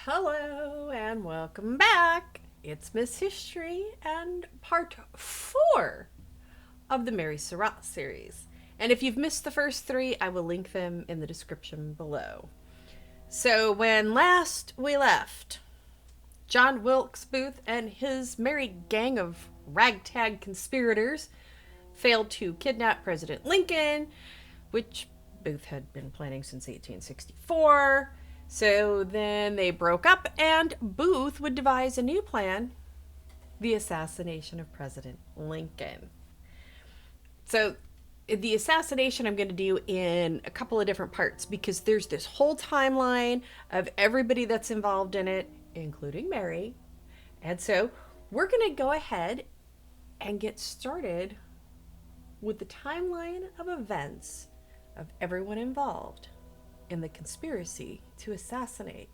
Hello and welcome back. It's Miss History and part 4 of the Mary Surratt series. And if you've missed the first 3, I will link them in the description below. So when last we left, John Wilkes Booth and his merry gang of ragtag conspirators failed to kidnap President Lincoln, which Booth had been planning since 1864. So then they broke up, and Booth would devise a new plan, the assassination of President Lincoln. So the assassination I'm going to do in a couple of different parts because there's this whole timeline of everybody that's involved in it, including Mary. And so we're going to go ahead and get started with the timeline of events of everyone involved in the conspiracy to assassinate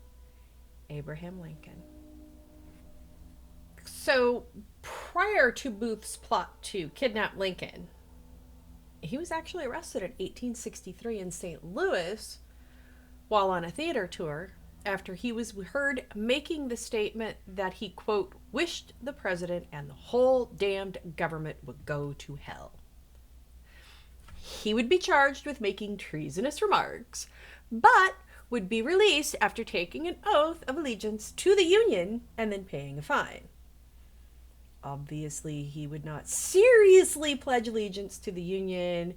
Abraham Lincoln. So, prior to Booth's plot to kidnap Lincoln, he was actually arrested in 1863 in St. Louis while on a theater tour after he was heard making the statement that he, quote, wished the president and the whole damned government would go to hell. He would be charged with making treasonous remarks, but would be released after taking an oath of allegiance to the Union and then paying a fine. Obviously, he would not seriously pledge allegiance to the Union,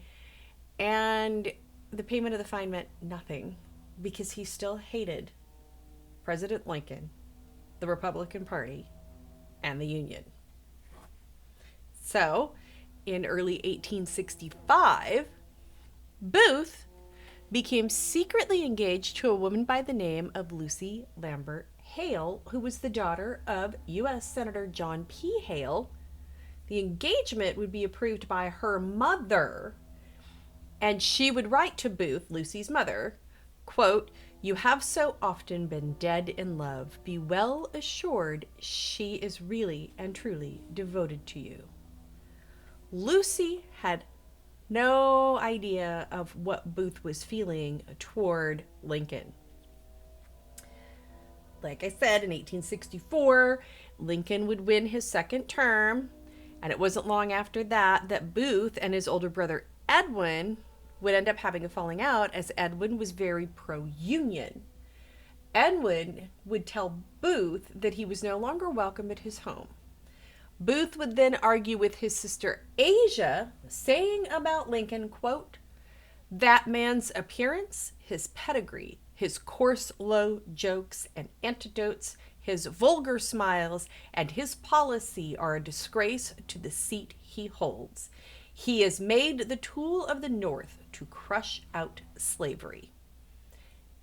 and the payment of the fine meant nothing because he still hated President Lincoln, the Republican Party, and the Union. So, in early 1865, Booth became secretly engaged to a woman by the name of Lucy Lambert Hale, who was the daughter of U.S. Senator John P. Hale. The engagement would be approved by her mother, and she would write to Booth, Lucy's mother, quote, "You have so often been dead in love. Be well assured she is really and truly devoted to you." Lucy had no idea of what Booth was feeling toward Lincoln. Like I said, in 1864, Lincoln would win his second term, and it wasn't long after that Booth and his older brother Edwin would end up having a falling out, as Edwin was very pro-Union. Edwin would tell Booth that he was no longer welcome at his home. Booth would then argue with his sister Asia, saying about Lincoln, quote, "That man's appearance, his pedigree, his coarse, low jokes and anecdotes, his vulgar smiles, and his policy are a disgrace to the seat he holds. He is made the tool of the North to crush out slavery."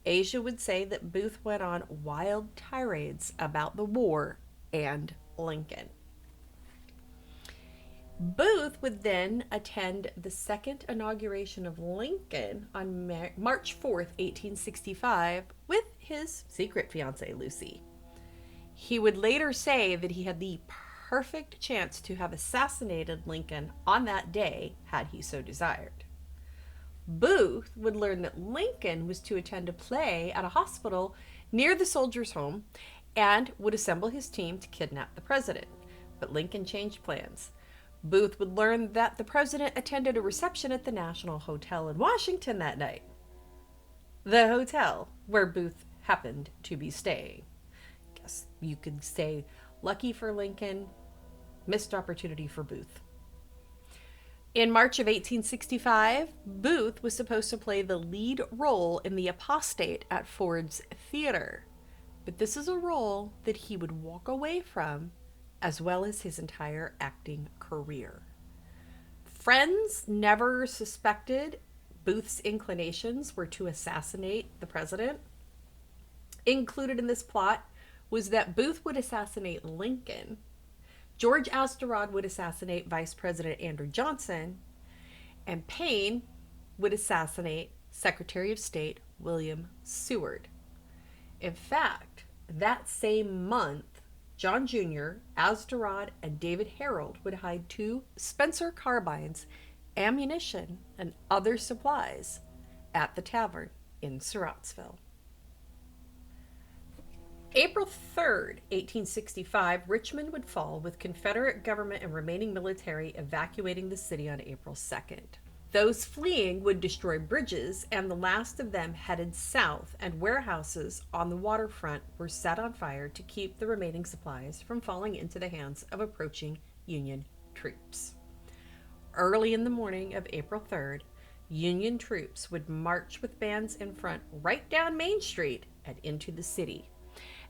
Asia would say that Booth went on wild tirades about the war and Lincoln. Booth would then attend the second inauguration of Lincoln on March 4th, 1865, with his secret fiancée, Lucy. He would later say that he had the perfect chance to have assassinated Lincoln on that day had he so desired. Booth would learn that Lincoln was to attend a play at a hospital near the soldiers' home and would assemble his team to kidnap the president. But Lincoln changed plans. Booth would learn that the president attended a reception at the National Hotel in Washington that night. The hotel where Booth happened to be staying. Guess you could say lucky for Lincoln, missed opportunity for Booth. In March of 1865, Booth was supposed to play the lead role in The Apostate at Ford's Theater. But this is a role that he would walk away from, as well as his entire acting career. Friends never suspected Booth's inclinations were to assassinate the president. Included in this plot was that Booth would assassinate Lincoln, George Asterod would assassinate Vice President Andrew Johnson, and Payne would assassinate Secretary of State William Seward. In fact, that same month, John Jr., Asterod, and David Harold would hide 2 Spencer carbines, ammunition, and other supplies at the tavern in Surrattsville. April 3rd, 1865, Richmond would fall, with Confederate government and remaining military evacuating the city on April 2nd. Those fleeing would destroy bridges, and the last of them headed south, and warehouses on the waterfront were set on fire to keep the remaining supplies from falling into the hands of approaching Union troops. Early in the morning of April 3rd, Union troops would march with bands in front right down Main Street and into the city.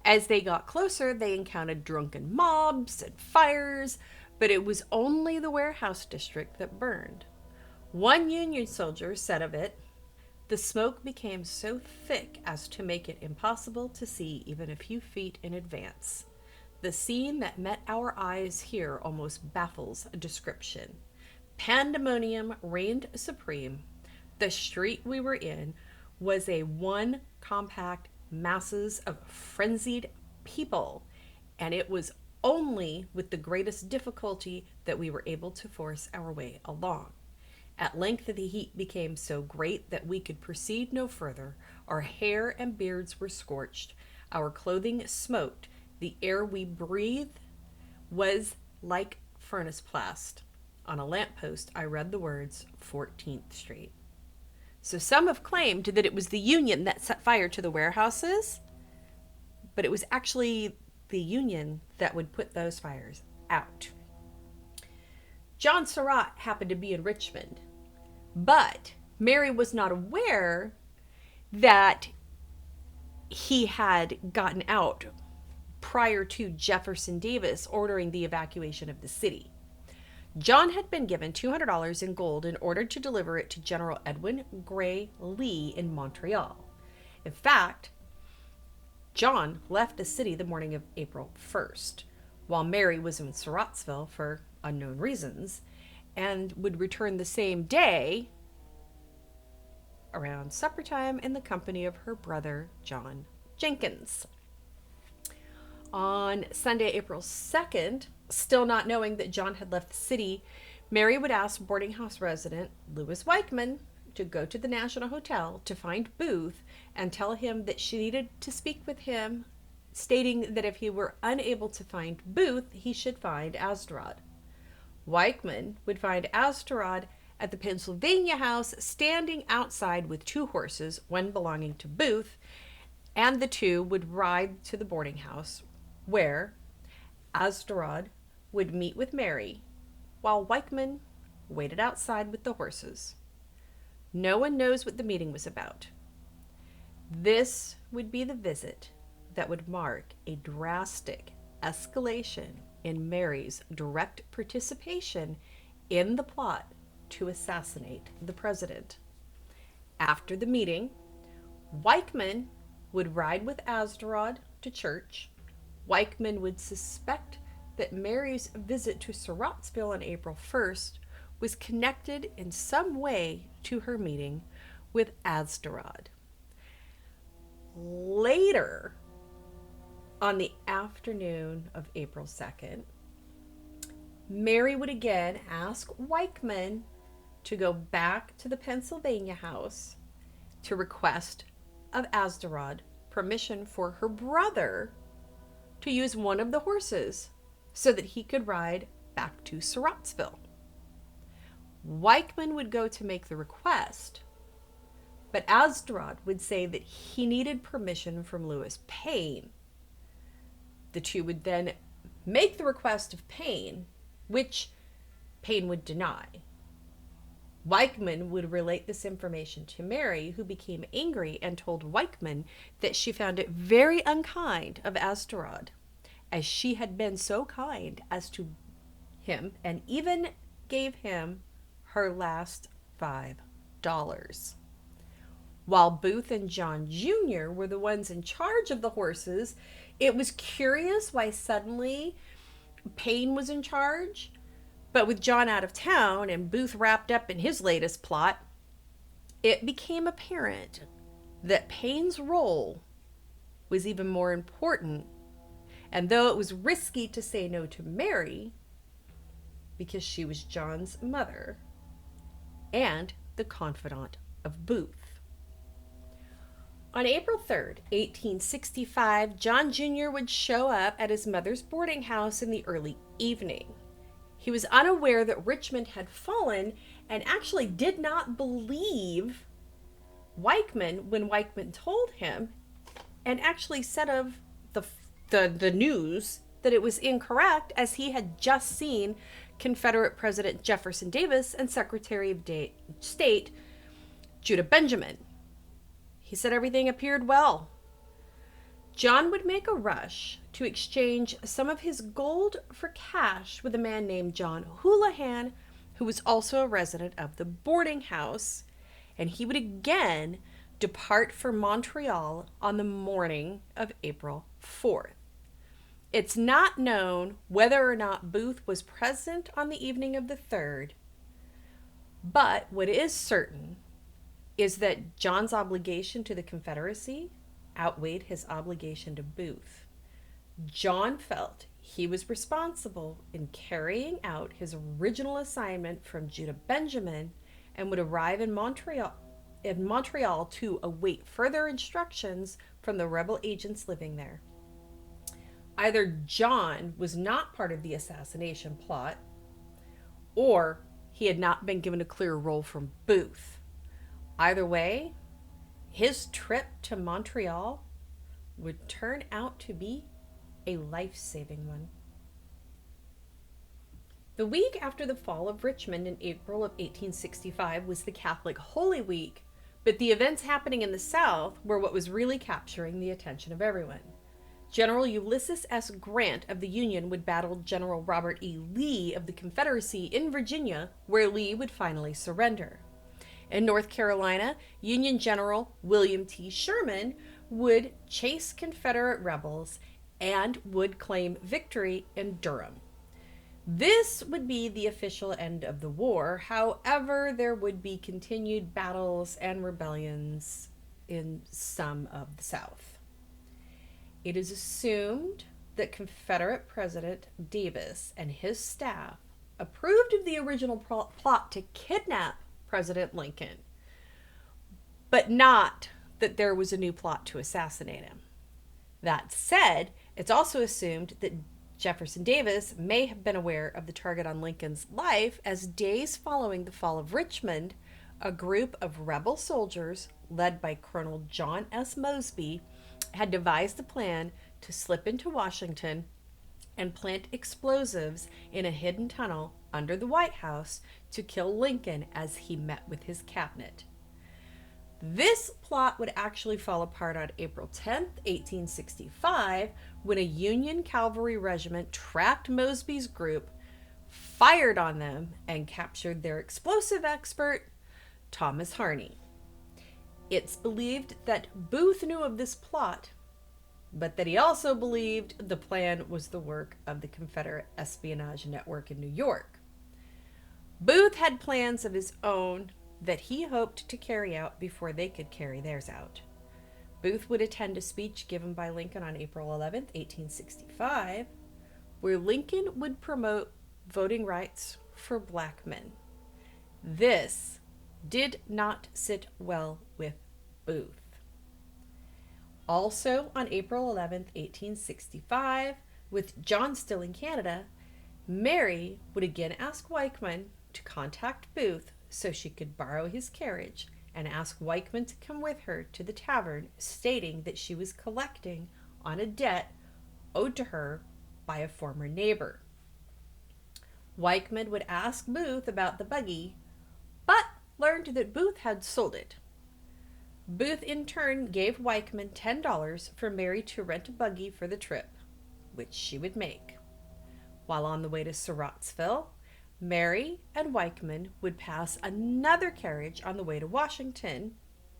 As they got closer, they encountered drunken mobs and fires, but it was only the warehouse district that burned. One Union soldier said of it, "The smoke became so thick as to make it impossible to see even a few feet in advance. The scene that met our eyes here almost baffles description. Pandemonium reigned supreme. The street we were in was a one compact masses of frenzied people, and it was only with the greatest difficulty that we were able to force our way along. At length the heat became so great that we could proceed no further. Our hair and beards were scorched, our clothing smoked, the air we breathed was like furnace blast." On a lamppost I read the words 14th Street. So some have claimed that it was the Union that set fire to the warehouses, but it was actually the Union that would put those fires out. John Surratt happened to be in Richmond, but Mary was not aware that he had gotten out prior to Jefferson Davis ordering the evacuation of the city. John had been given $200 in gold in order to deliver it to General Edwin Gray Lee in Montreal. In fact, John left the city the morning of April 1st, while Mary was in Surrattsville for unknown reasons, and would return the same day around supper time in the company of her brother, John Jenkins. On Sunday, April 2nd, still not knowing that John had left the city, Mary would ask boarding house resident Louis Weichman to go to the National Hotel to find Booth and tell him that she needed to speak with him, stating that if he were unable to find Booth, he should find Astorad. Weichman would find Astorad at the Pennsylvania House, standing outside with two horses, one belonging to Booth, and the two would ride to the boarding house, where Astorad would meet with Mary, while Weichman waited outside with the horses. No one knows what the meeting was about. This would be the visit that would mark a drastic escalation in Mary's direct participation in the plot to assassinate the president. After the meeting, Weichman would ride with Astorad to church. Weichman would suspect that Mary's visit to Surrattsville on April 1st was connected in some way to her meeting with Astorad. Later, on the afternoon of April 2nd, Mary would again ask Weichman to go back to the Pennsylvania House to request of Astorad permission for her brother to use one of the horses so that he could ride back to Surrattsville. Weichman would go to make the request, but Astorad would say that he needed permission from Louis Payne. The two would then make the request of Payne, which Payne would deny. Weichman would relate this information to Mary, who became angry and told Weichman that she found it very unkind of Astorad, as she had been so kind as to him and even gave him her last $5. While Booth and John Jr. were the ones in charge of the horses, it was curious why suddenly Payne was in charge. But with John out of town and Booth wrapped up in his latest plot, it became apparent that Payne's role was even more important. And though it was risky to say no to Mary, because she was John's mother and the confidant of Booth. On April 3rd, 1865, John Jr. would show up at his mother's boarding house in the early evening. He was unaware that Richmond had fallen and actually did not believe Weichman when Weichman told him, and actually said of the news that it was incorrect, as he had just seen Confederate President Jefferson Davis and Secretary of State Judah Benjamin. He said everything appeared well. John would make a rush to exchange some of his gold for cash with a man named John Houlihan, who was also a resident of the boarding house, and he would again depart for Montreal on the morning of April 4th. It's not known whether or not Booth was present on the evening of the 3rd, but what is certain is that John's obligation to the Confederacy outweighed his obligation to Booth. John felt he was responsible in carrying out his original assignment from Judah Benjamin and would arrive in Montreal to await further instructions from the rebel agents living there. Either John was not part of the assassination plot, or he had not been given a clear role from Booth. Either way, his trip to Montreal would turn out to be a life-saving one. The week after the fall of Richmond in April of 1865 was the Catholic Holy Week, but the events happening in the South were what was really capturing the attention of everyone. General Ulysses S. Grant of the Union would battle General Robert E. Lee of the Confederacy in Virginia, where Lee would finally surrender. In North Carolina, Union General William T. Sherman would chase Confederate rebels and would claim victory in Durham. This would be the official end of the war. However, there would be continued battles and rebellions in some of the South. It is assumed that Confederate President Davis and his staff approved of the original plot to kidnap President Lincoln, but not that there was a new plot to assassinate him. That said, it's also assumed that Jefferson Davis may have been aware of the target on Lincoln's life, as days following the fall of Richmond, a group of rebel soldiers led by Colonel John S. Mosby had devised a plan to slip into Washington and plant explosives in a hidden tunnel under the White House to kill Lincoln as he met with his cabinet. This plot would actually fall apart on April 10th, 1865, when a Union cavalry regiment tracked Mosby's group, fired on them, and captured their explosive expert, Thomas Harney. It's believed that Booth knew of this plot, but that he also believed the plan was the work of the Confederate espionage network in New York. Booth had plans of his own that he hoped to carry out before they could carry theirs out. Booth would attend a speech given by Lincoln on April 11th, 1865, where Lincoln would promote voting rights for black men. This did not sit well with Booth. Also on April 11th, 1865, with John still in Canada, Mary would again ask Weichman to contact Booth so she could borrow his carriage and ask Weichman to come with her to the tavern, stating that she was collecting on a debt owed to her by a former neighbor. Weichman would ask Booth about the buggy, but learned that Booth had sold it. Booth in turn gave Weichman $10 for Mary to rent a buggy for the trip, which she would make. While on the way to Surrattsville, Mary and Weichman would pass another carriage on the way to Washington.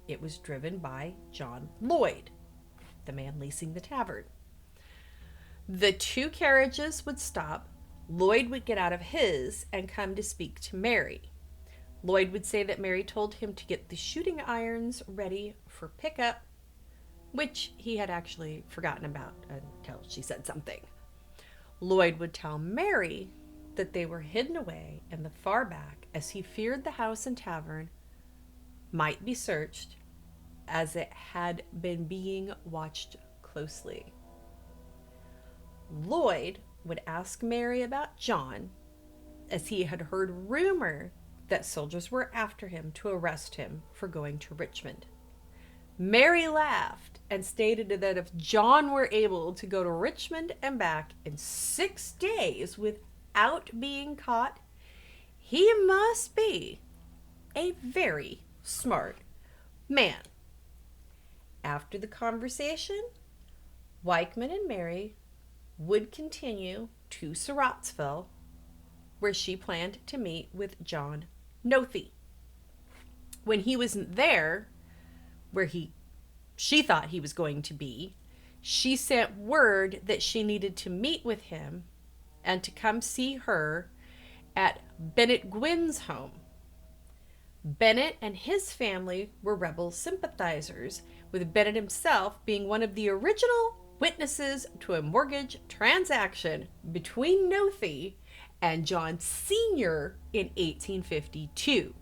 It was driven by John Lloyd, the man leasing the tavern. The two carriages would stop. Lloyd would get out of his and come to speak to Mary. Lloyd would say that Mary told him to get the shooting irons ready for pickup, which he had actually forgotten about until she said something. Lloyd would tell Mary that they were hidden away in the far back, as he feared the house and tavern might be searched as it had been being watched closely. Lloyd would ask Mary about John, as he had heard rumor that soldiers were after him to arrest him for going to Richmond. Mary laughed and stated that if John were able to go to Richmond and back in 6 days without being caught, he must be a very smart man. After the conversation, Wykeman and Mary would continue to Surrattsville, where she planned to meet with John Nothey. When he wasn't there, where she thought he was going to be, she sent word that she needed to meet with him and to come see her at Bennett Gwynn's home. Bennett and his family were rebel sympathizers, with Bennett himself being one of the original witnesses to a mortgage transaction between Nothey and John Sr. in 1852.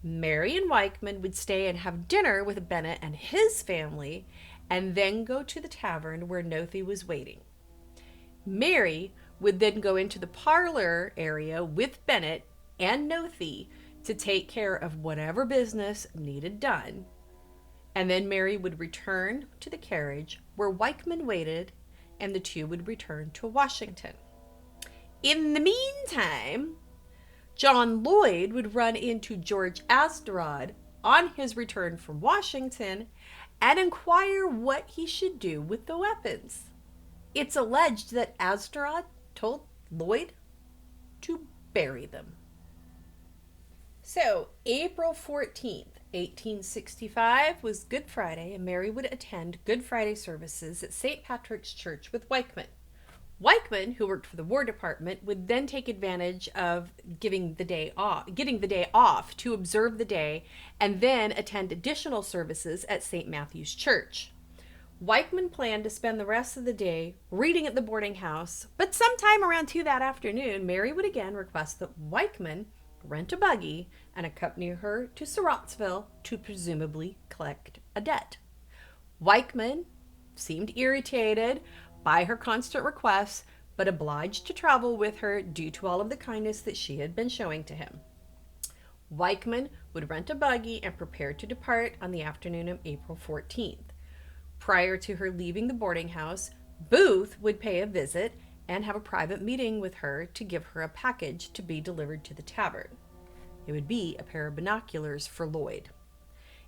Mary and Wykeman would stay and have dinner with Bennett and his family, and then go to the tavern where Nothey was waiting. Mary would then go into the parlor area with Bennett and Nothey to take care of whatever business needed done, and then Mary would return to the carriage where Wykeman waited, and the two would return to Washington. In the meantime, John Lloyd would run into George Astorad on his return from Washington and inquire what he should do with the weapons. It's alleged that Astorad told Lloyd to bury them. So, April 14th, 1865 was Good Friday, and Mary would attend Good Friday services at St. Patrick's Church with Wykeman. Wykeman, who worked for the War Department, would then take advantage of getting the day off to observe the day, and then attend additional services at St. Matthew's Church. Wykeman planned to spend the rest of the day reading at the boarding house, but sometime around 2 that afternoon, Mary would again request that Wykeman rent a buggy and accompany her to Surrattsville to presumably collect a debt. Wykeman seemed irritated by her constant requests, but obliged to travel with her due to all of the kindness that she had been showing to him. Wykeman would rent a buggy and prepare to depart on the afternoon of April 14th. Prior to her leaving the boarding house, Booth would pay a visit and have a private meeting with her to give her a package to be delivered to the tavern. It would be a pair of binoculars for Lloyd.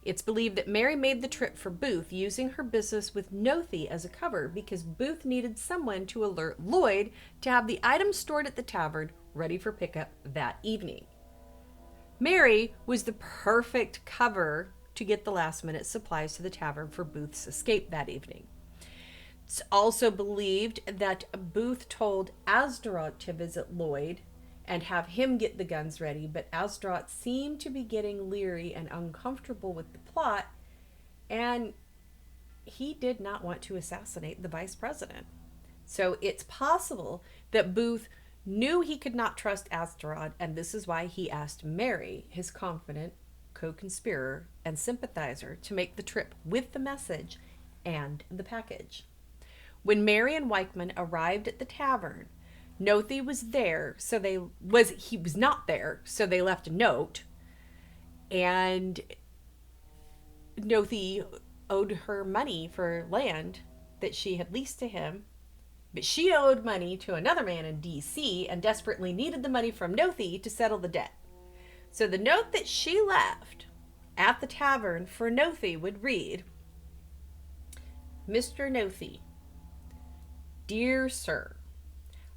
It's believed that Mary made the trip for Booth using her business with Nothey as a cover, because Booth needed someone to alert Lloyd to have the items stored at the tavern ready for pickup that evening. Mary was the perfect cover to get the last-minute supplies to the tavern for Booth's escape that evening. It's also believed that Booth told Astorad to visit Lloyd and have him get the guns ready, but Astorad seemed to be getting leery and uncomfortable with the plot, and he did not want to assassinate the vice president. So it's possible that Booth knew he could not trust Astorad, and this is why he asked Mary, his confidant, co-conspirator, and sympathizer, to make the trip with the message and the package. When Mary and Wykeman arrived at the tavern, Nothey was there, he was not there, so they left a note, and Nothey owed her money for land that she had leased to him, but she owed money to another man in D.C. and desperately needed the money from Nothey to settle the debt. So the note that she left at the tavern for Nothey would read, "Mr. Nothey, dear sir,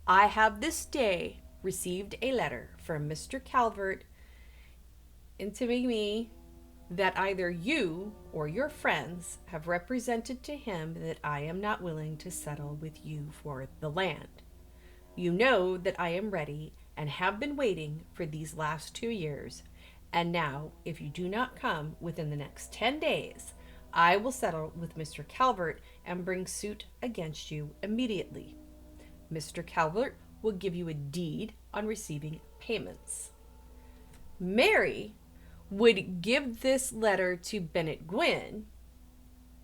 I have this day received a letter from Mr. Calvert intimating me that either you or your friends have represented to him that I am not willing to settle with you for the land. You know that I am ready and have been waiting for these last 2 years, and now if you do not come within the next 10 days, I will settle with Mr. Calvert and bring suit against you immediately. Mr. Calvert will give you a deed on receiving payments." Mary would give this letter to Bennett Gwynn,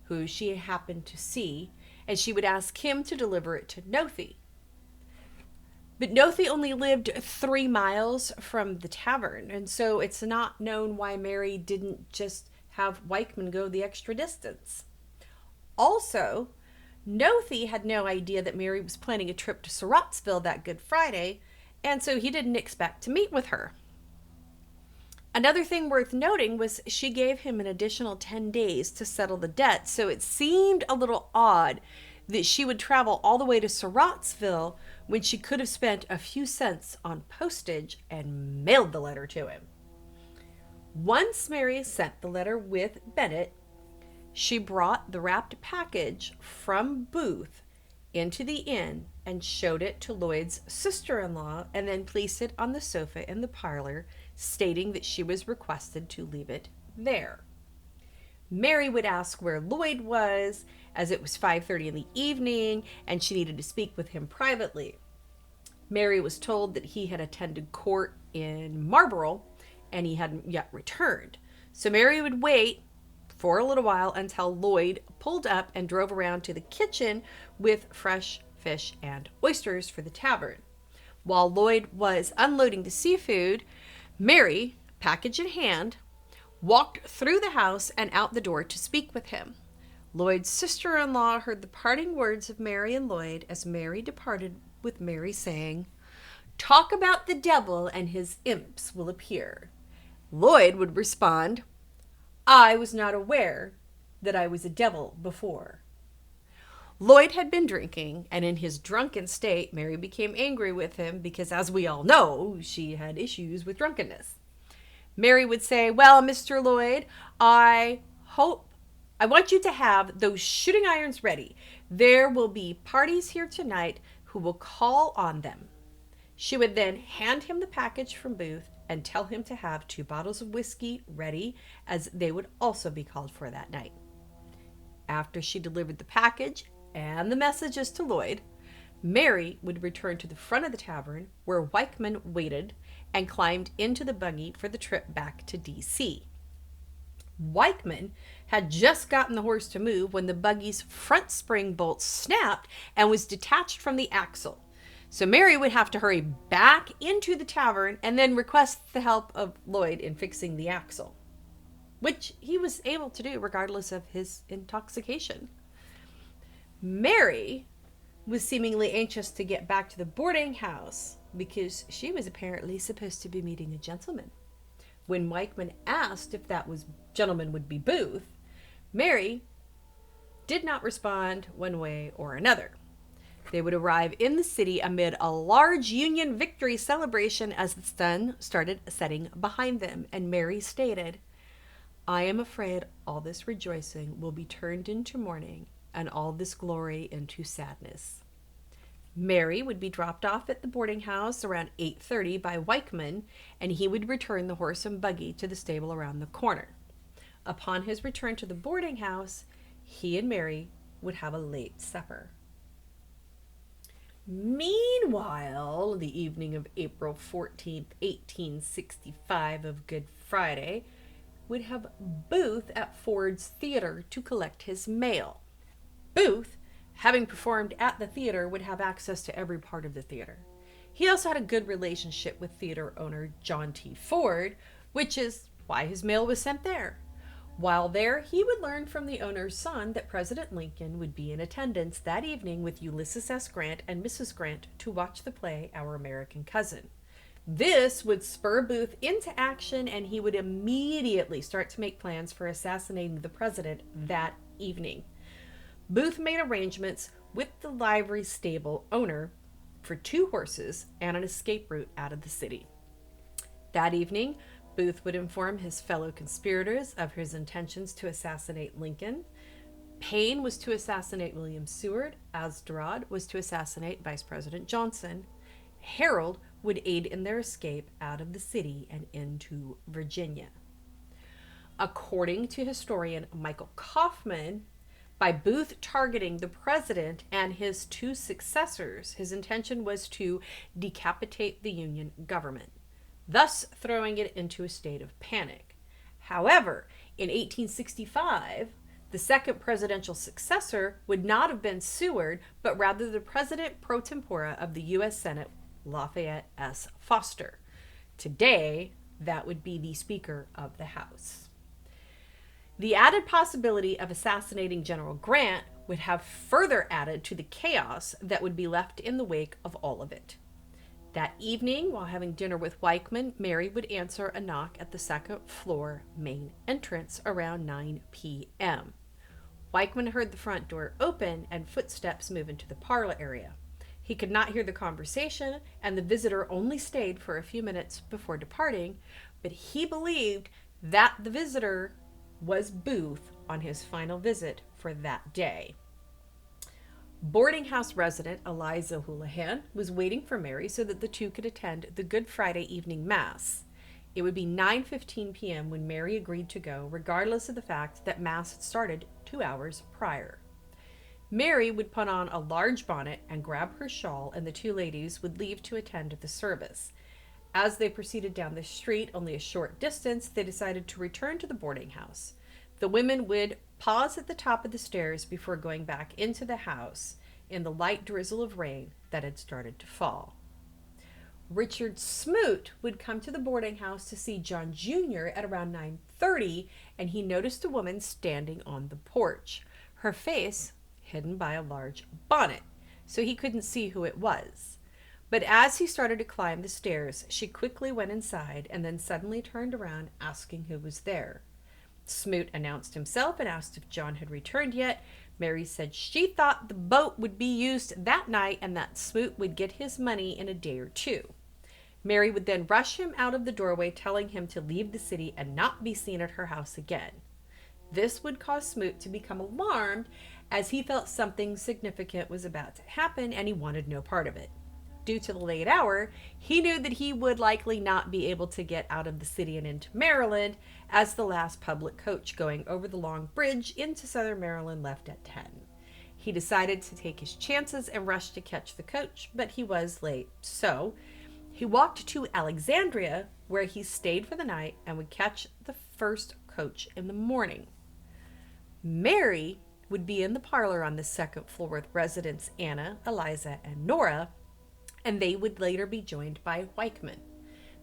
who she happened to see, and she would ask him to deliver it to Nothie. But Nothie only lived 3 miles from the tavern, and so it's not known why Mary didn't just have Weichman go the extra distance. Also, Nothie had no idea that Mary was planning a trip to Surrattsville that Good Friday, and so he didn't expect to meet with her. Another thing worth noting was she gave him an additional 10 days to settle the debt, so it seemed a little odd that she would travel all the way to Surrattsville when she could have spent a few cents on postage and mailed the letter to him. Once Mary sent the letter with Bennett, she brought the wrapped package from Booth into the inn and showed it to Lloyd's sister-in-law and then placed it on the sofa in the parlor, stating that she was requested to leave it there. Mary would ask where Lloyd was, as it was 5:30 in the evening and she needed to speak with him privately. Mary was told that he had attended court in Marlborough and he hadn't yet returned. So Mary would wait for a little while until Lloyd pulled up and drove around to the kitchen with fresh fish and oysters for the tavern. While Lloyd was unloading the seafood, Mary, package in hand, walked through the house and out the door to speak with him. Lloyd's sister-in-law heard the parting words of Mary and Lloyd as Mary departed, with Mary saying, "Talk about the devil and his imps will appear." Lloyd would respond, "I was not aware that I was a devil before." Lloyd had been drinking, and in his drunken state, Mary became angry with him because, as we all know, she had issues with drunkenness. Mary would say, "Well, Mr. Lloyd, I want you to have those shooting irons ready. There will be parties here tonight who will call on them." She would then hand him the package from Booth and tell him to have 2 bottles of whiskey ready, as they would also be called for that night. After she delivered the package and the messages to Lloyd, Mary would return to the front of the tavern where Weichman waited and climbed into the buggy for the trip back to D.C. Weichman had just gotten the horse to move when the buggy's front spring bolt snapped and was detached from the axle. So Mary would have to hurry back into the tavern and then request the help of Lloyd in fixing the axle, which he was able to do regardless of his intoxication. Mary was seemingly anxious to get back to the boarding house because she was apparently supposed to be meeting a gentleman. When Weichman asked if that gentleman would be Booth, Mary did not respond one way or another. They would arrive in the city amid a large Union victory celebration as the sun started setting behind them, and Mary stated, "I am afraid all this rejoicing will be turned into mourning and all this glory into sadness." Mary would be dropped off at the boarding house around 8:30 by Weichman, and he would return the horse and buggy to the stable around the corner. Upon his return to the boarding house, he and Mary would have a late supper. Meanwhile, the evening of April 14th, 1865 of Good Friday, would have Booth at Ford's Theater to collect his mail. Booth, having performed at the theater, would have access to every part of the theater. He also had a good relationship with theater owner John T. Ford, which is why his mail was sent there. While there, he would learn from the owner's son that President Lincoln would be in attendance that evening with Ulysses S. Grant and Mrs. Grant to watch the play Our American Cousin. This would spur Booth into action, and he would immediately start to make plans for assassinating the president that evening. Booth made arrangements with the livery stable owner for 2 horses and an escape route out of the city. That evening, Booth would inform his fellow conspirators of his intentions to assassinate Lincoln. Payne was to assassinate William Seward. Astorad was to assassinate Vice President Johnson. Harold would aid in their escape out of the city and into Virginia. According to historian Michael Kaufman, by Booth targeting the president and his 2 successors, his intention was to decapitate the Union government, thus throwing it into a state of panic. However, in 1865, the second presidential successor would not have been Seward, but rather the president pro tempore of the U.S. Senate, Lafayette S. Foster. Today, that would be the Speaker of the House. The added possibility of assassinating General Grant would have further added to the chaos that would be left in the wake of all of it. That evening, while having dinner with Weichman, Mary would answer a knock at the second floor main entrance around 9 p.m. Weichman heard the front door open and footsteps move into the parlor area. He could not hear the conversation, and the visitor only stayed for a few minutes before departing, but he believed that the visitor was Booth on his final visit for that day. Boarding house resident Eliza Houlihan was waiting for Mary so that the two could attend the Good Friday evening mass. It would be 9:15 p.m. when Mary agreed to go, regardless of the fact that mass had started 2 hours prior. Mary would put on a large bonnet and grab her shawl, and the two ladies would leave to attend the service. As they proceeded down the street, only a short distance, they decided to return to the boarding house. The women would pause at the top of the stairs before going back into the house in the light drizzle of rain that had started to fall. Richard Smoot would come to the boarding house to see John Jr. at around 9:30, and he noticed a woman standing on the porch, her face hidden by a large bonnet, so he couldn't see who it was. But as he started to climb the stairs, she quickly went inside and then suddenly turned around, asking who was there. Smoot announced himself and asked if John had returned yet. Mary said she thought the boat would be used that night and that Smoot would get his money in a day or two. Mary would then rush him out of the doorway, telling him to leave the city and not be seen at her house again. This would cause Smoot to become alarmed, as he felt something significant was about to happen and he wanted no part of it. Due to the late hour, he knew that he would likely not be able to get out of the city and into Maryland, as the last public coach going over the Long Bridge into southern Maryland left at 10. He decided to take his chances and rush to catch the coach, but he was late. So he walked to Alexandria, where he stayed for the night and would catch the first coach in the morning. Mary would be in the parlor on the second floor with residents Anna, Eliza, and Nora, and they would later be joined by Weichman.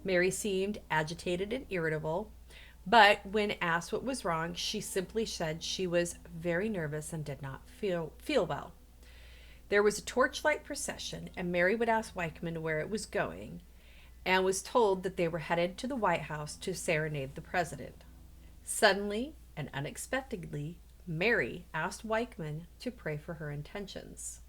Mary seemed agitated and irritable, but when asked what was wrong, she simply said she was very nervous and did not feel well. There was a torchlight procession, and Mary would ask Weichman where it was going, and was told that they were headed to the White House to serenade the president. Suddenly and unexpectedly, Mary asked Weichman to pray for her intentions.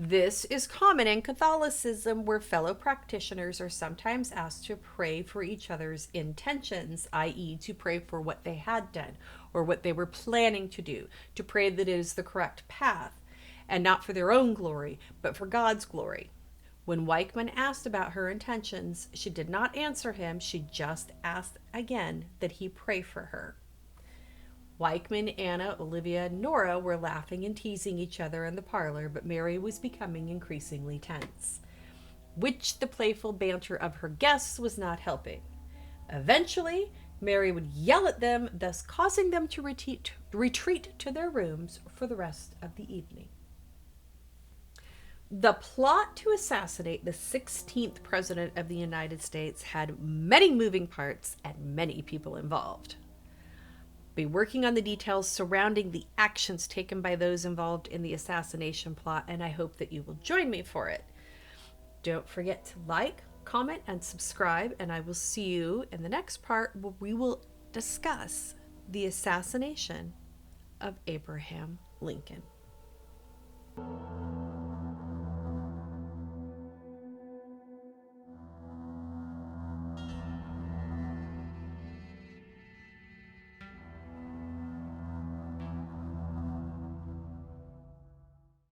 This is common in Catholicism, where fellow practitioners are sometimes asked to pray for each other's intentions, i.e., to pray for what they had done or what they were planning to do, to pray that it is the correct path, and not for their own glory, but for God's glory. When Weichman asked about her intentions, she did not answer him. She just asked again that he pray for her. Weichman, Anna, Olivia, and Nora were laughing and teasing each other in the parlor, but Mary was becoming increasingly tense, which the playful banter of her guests was not helping. Eventually, Mary would yell at them, thus causing them to retreat to their rooms for the rest of the evening. The plot to assassinate the 16th President of the United States had many moving parts and many people involved. Be working on the details surrounding the actions taken by those involved in the assassination plot, and I hope that you will join me for it. Don't forget to like, comment, and subscribe, and I will see you in the next part where we will discuss the assassination of Abraham Lincoln.